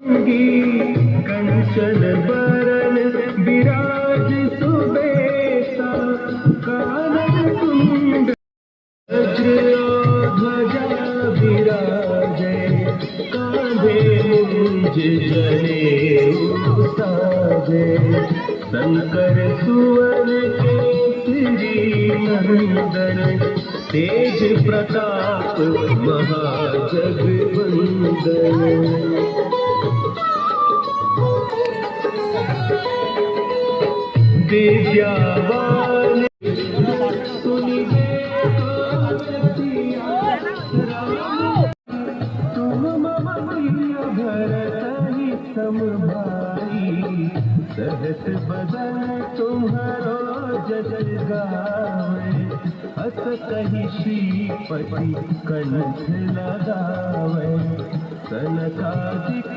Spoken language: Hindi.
कंचन बरन विराज सुबेसा कानन कुंड ध्वजा विराजे कांधे मुंज जनेऊ साजे शंकर सुवन केसरी नंदन तेज प्रताप महाजगवंदन विद्यावान सुनिए तुम मम प्रिय भरत हितम भाई सहस बदन तुम्हारो जस गावे हस कहि श्रीपति कंठ लगावे सनकादिक